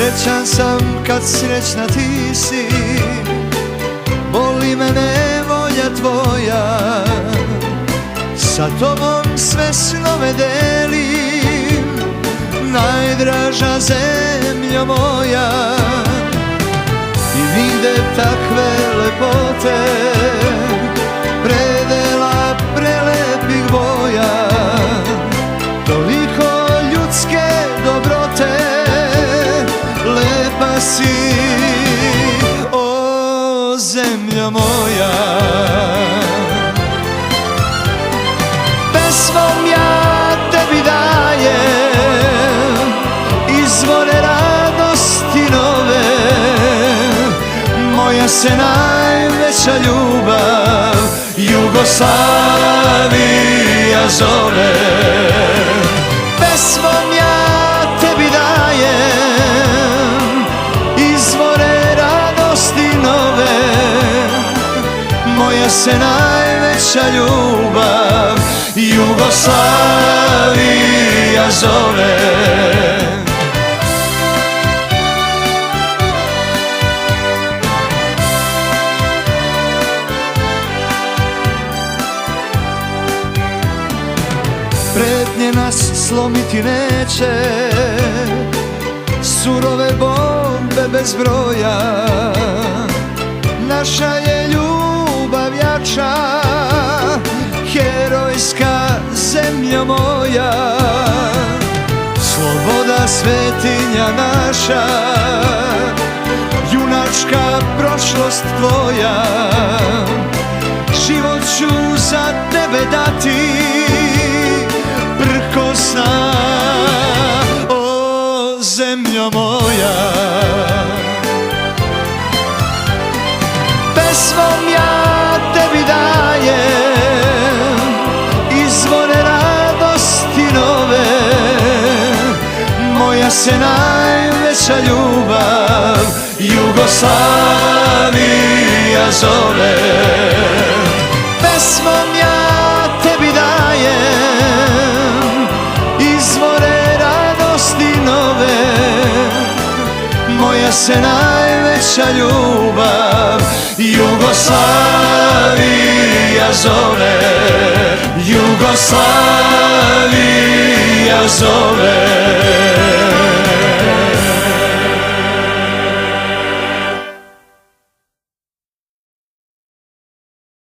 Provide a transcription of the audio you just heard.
Srećan sam kad srećna ti si, boli me nevolja tvoja. Sa tobom sve snove delim, najdraža zemlja moja. I nigde takve lepote, predela prelepih boja, toliko ljudske dobrote, lepa si, o zemlja moja. Pesmom ja tebi dajem izvore radosti nove, moja se najveća ljubav Jugoslavija zove. Pesmom ja tebi dajem izvore radosti nove, moja se najveća ljubav Jugoslavija zove. Pretnje nas slomiti neće, surove bombe bez broja. Naša je ljubav jača, herojska zemlja moja. Sloboda svetinja naša, junačka prošlost tvoja. Život ću za tebe dati, prkosna, o zemlja moja. Pesmom ja tebi dajem izvore radosti nove, moja se najveća ljubav Jugoslavija zove. Pesmom ja tebi dajem izvore radosti nove, moja se najveća ljubav Jugoslavija zove. Jugoslavija zove.